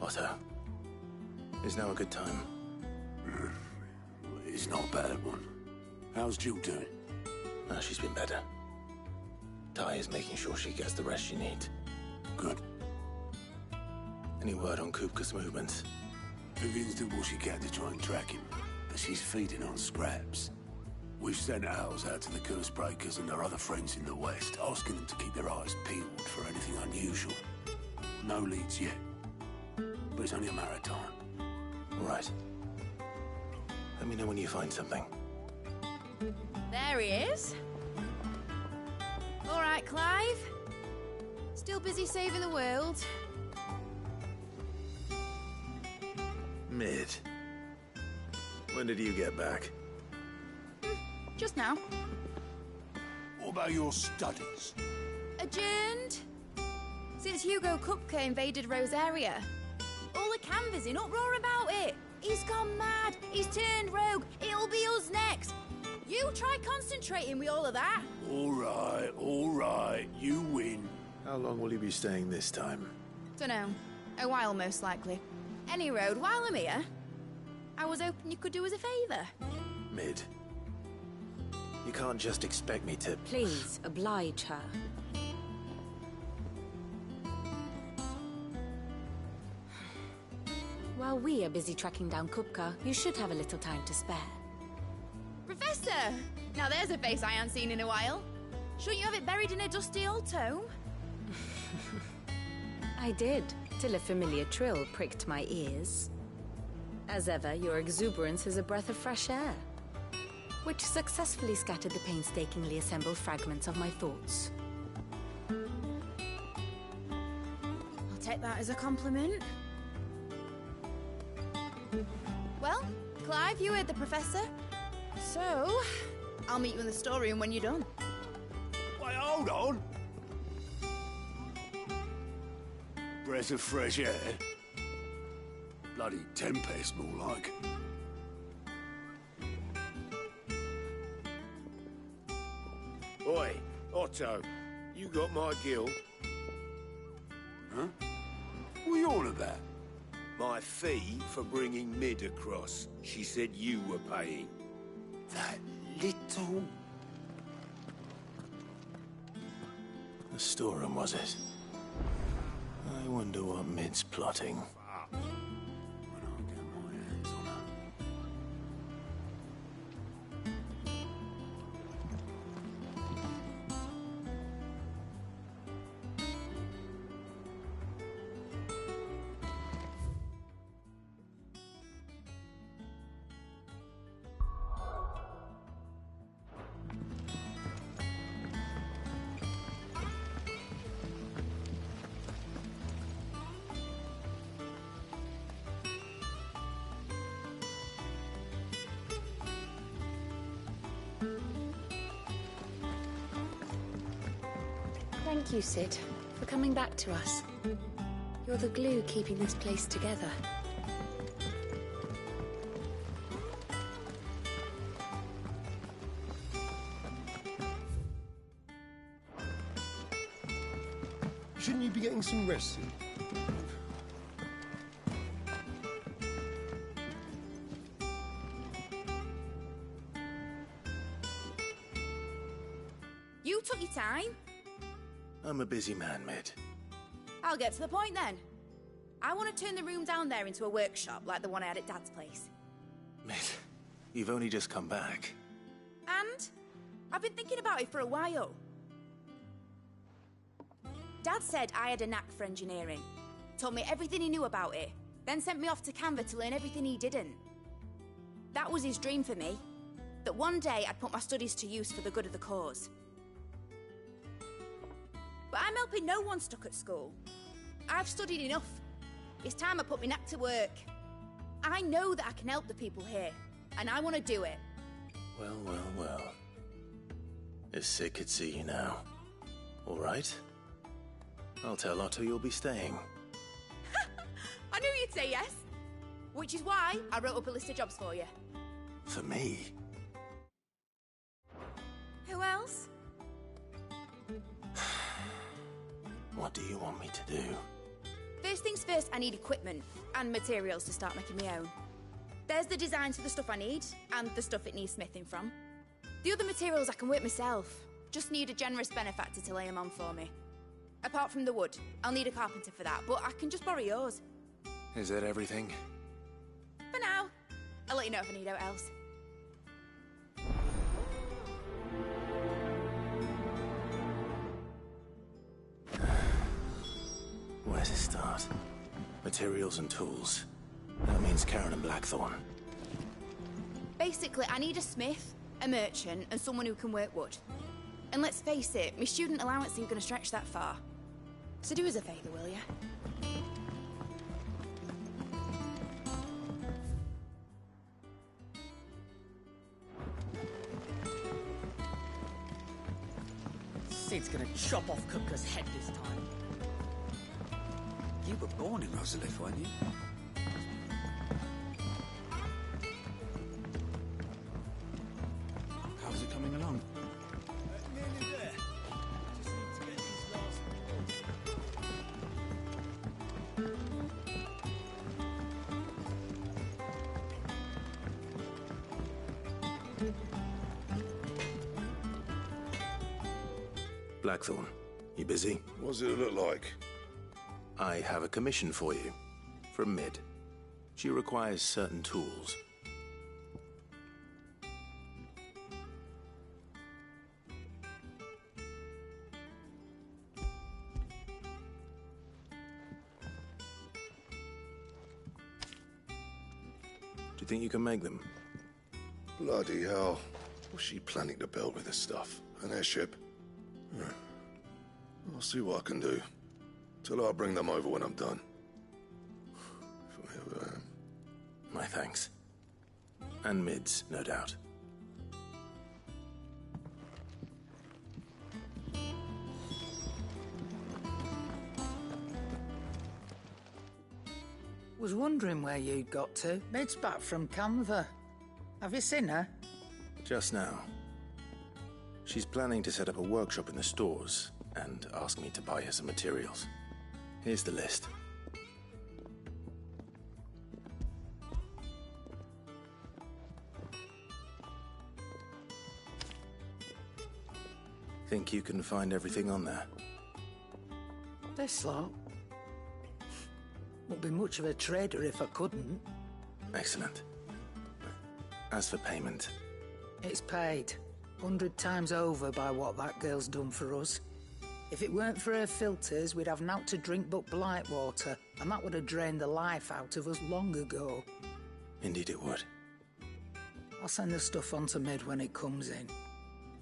Otto, is now a good time? It's not a bad one. How's Jill doing? No, she's been better. Ty is making sure she gets the rest she needs. Good. Any word on Kupka's movements? Vivian's did what she can to try and track him, but she's feeding on scraps. We've sent ours out to the Cursebreakers and their other friends in the West, asking them to keep their eyes peeled for anything unusual. No leads yet, but it's only a matter of time. All right. Let me know when you find something. There he is. All right, Clive. Still busy saving the world. Mid. When did you get back? Just now. What about your studies? Adjourned. Since Hugo Kupka invaded Rosaria. All the canvass in uproar about it. He's gone mad. He's turned rogue. It'll be us next. You try concentrating with all of that. All right. You win. How long will you be staying this time? Dunno. A while, most likely. Any road, while I'm here, I was hoping you could do us a favour. Mid. You can't just expect me to... Please, oblige her. While we are busy tracking down Kupka, you should have a little time to spare. Professor! Now there's a face I haven't seen in a while. Shouldn't you have it buried in a dusty old tome? I did, till a familiar trill pricked my ears. As ever, your exuberance is a breath of fresh air, which successfully scattered the painstakingly assembled fragments of my thoughts. I'll take that as a compliment. Well, Clive, you heard the Professor. So, I'll meet you in the storeroom when you're done. Wait, hold on. Breath of fresh air. Bloody tempest, more like. Oi, Otto, you got my gill? Huh? What are you on about? My fee for bringing Mid across. She said you were paying. That little... The storeroom, was it? I wonder what Mid's plotting. When I get my hands on her. Thank you, Sid, for coming back to us. You're the glue keeping this place together. Shouldn't you be getting some rest soon? You took your time. I'm a busy man, Mid. I'll get to the point then. I want to turn the room down there into a workshop like the one I had at Dad's place. Mid, you've only just come back. And I've been thinking about it for a while. Dad said I had a knack for engineering. Told me everything he knew about it, then sent me off to Canva to learn everything he didn't. That was his dream for me. That one day I'd put my studies to use for the good of the cause. But I'm helping no one stuck at school. I've studied enough. It's time I put my knack to work. I know that I can help the people here, and I want to do it. Well. If Sid could see you now. All right? I'll tell Otto you'll be staying. I knew you'd say yes. Which is why I wrote up a list of jobs for you. For me? Who else? What do you want me to do? First things first, I need equipment and materials to start making my own. There's the designs for the stuff I need, and the stuff it needs smithing from. The other materials I can work myself. Just need a generous benefactor to lay them on for me. Apart from the wood, I'll need a carpenter for that, but I can just borrow yours. Is that everything? For now. I'll let you know if I need out else. Where to start? Materials and tools. That means Karen and Blackthorn. Basically, I need a smith, a merchant, and someone who can work wood. And let's face it, my student allowance isn't going to stretch that far. So do us a favour, will ya? Sid's gonna chop off Kupka's head this time. You were born in Rosalith, weren't you? How's it coming along? Nearly there. Just need to get these last Blackthorn, you busy? What's it look like? I have a commission for you. From Mid. She requires certain tools. Do you think you can make them? Bloody hell. What's she planning to build with this stuff? An airship? I'll see what I can do. Tell her I'll bring them over when I'm done. If I ever am. My thanks. And Mid's, no doubt. Was wondering where you'd got to. Mid's back from Canva. Have you seen her? Just now. She's planning to set up a workshop in the stores and ask me to buy her some materials. Here's the list. Think you can find everything on there? This lot. Wouldn't be much of a trader if I couldn't. Excellent. As for payment, It's paid. 100 times over by what that girl's done for us. If it weren't for her filters, we'd have naught to drink but blight water, and that would have drained the life out of us long ago. indeed it would. I'll send the stuff on to Mid when it comes in.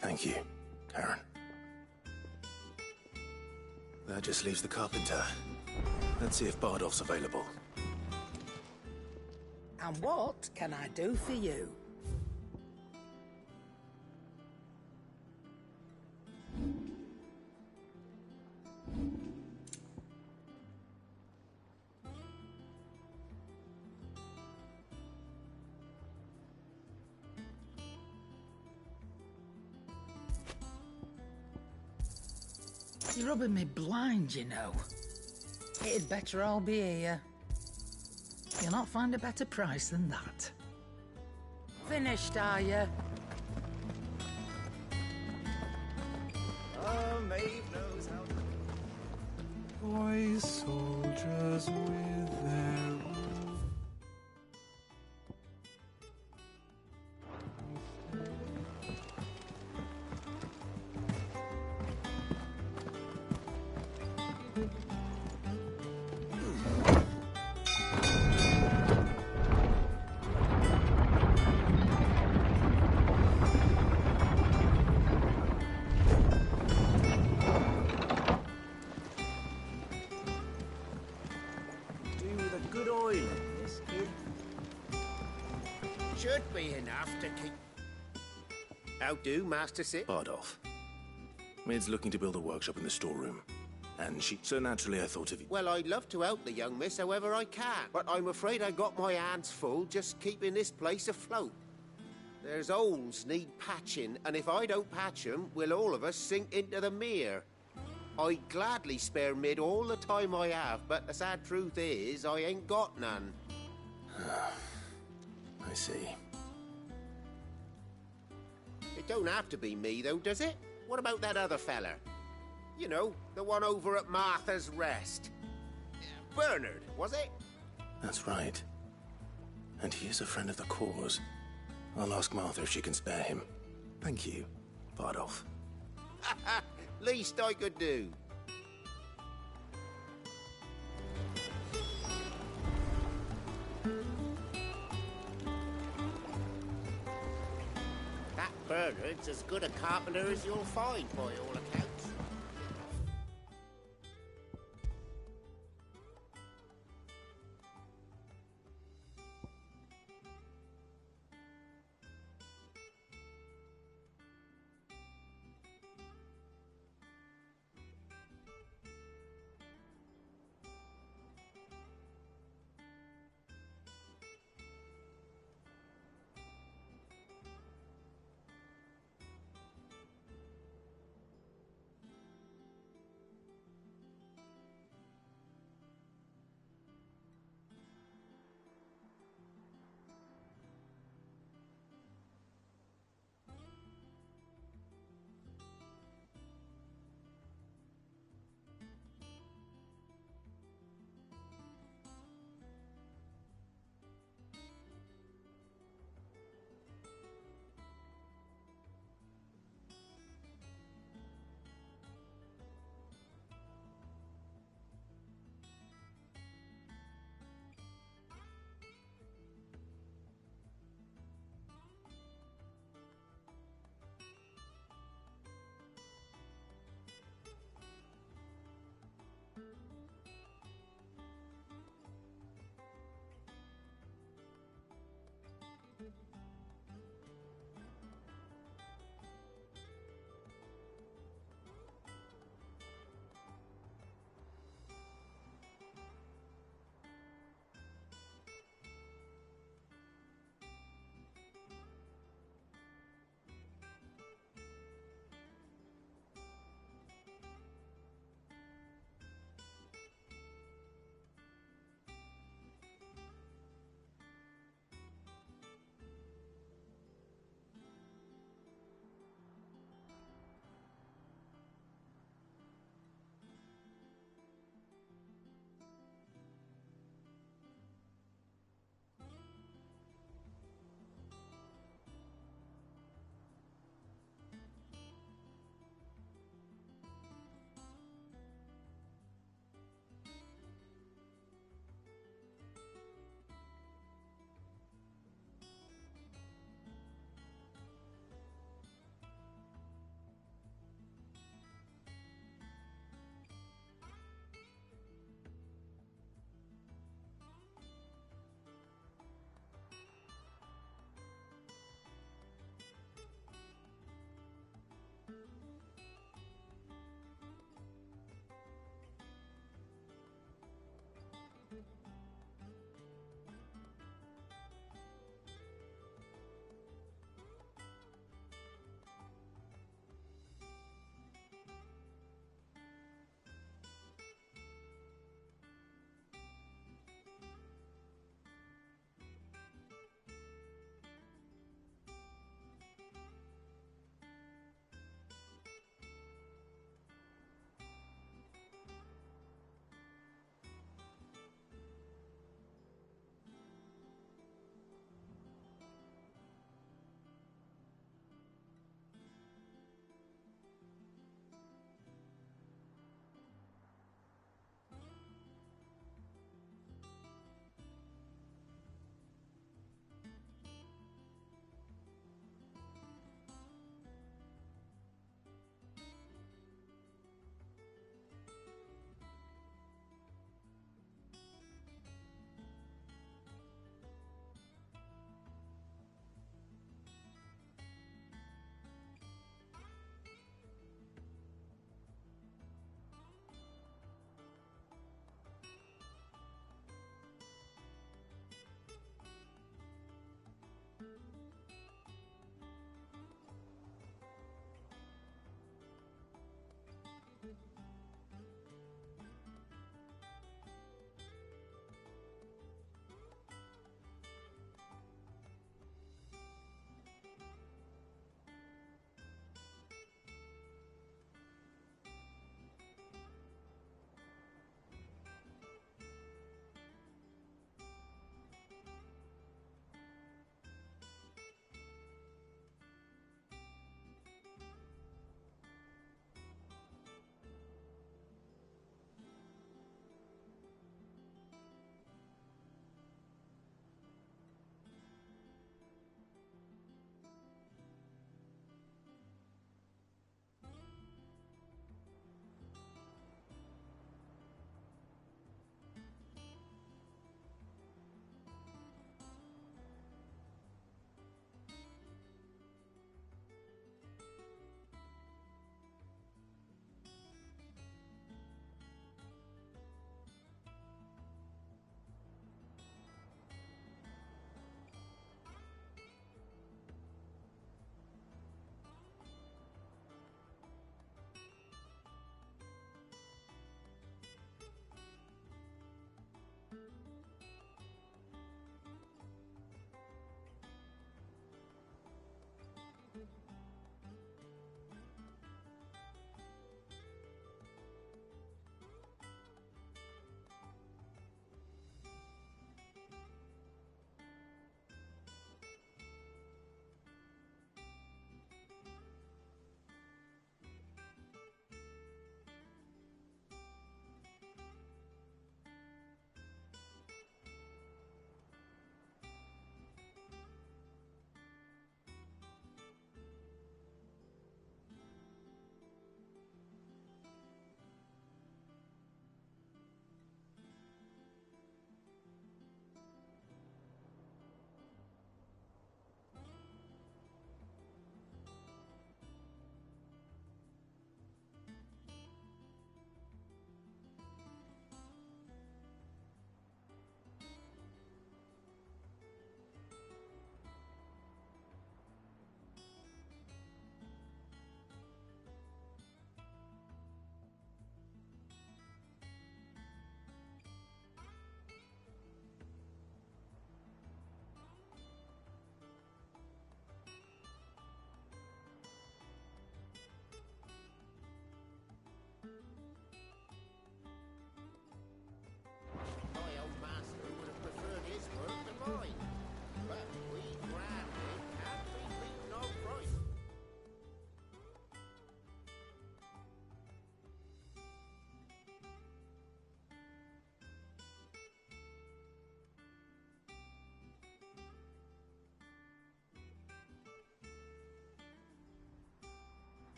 Thank you, Karen. That just leaves the carpenter. Let's see if Bardolph's available. And what can I do for you? You're rubbing me blind, you know. It'd better all be here. You'll not find a better price than that. Finished, are you? Oh, Maeve knows how to... Boy soldiers with their Should be enough to keep... How do, Master Sit? Bardolph. Mid's looking to build a workshop in the storeroom. And so naturally I thought of you. Well, I'd love to help the young miss however I can, but I'm afraid I got my hands full just keeping this place afloat. There's holes need patching, and if I don't patch 'em, we'll all of us sink into the mere. I'd gladly spare Mid all the time I have, but the sad truth is, I ain't got none. I see. It don't have to be me, though, does it? What about that other fella? You know, the one over at Martha's Rest. Bernard, was it? That's right. And he is a friend of the cause. I'll ask Martha if she can spare him. Thank you, Bardolph. Least I could do. That Bernard's as good a carpenter as you'll find, by all accounts.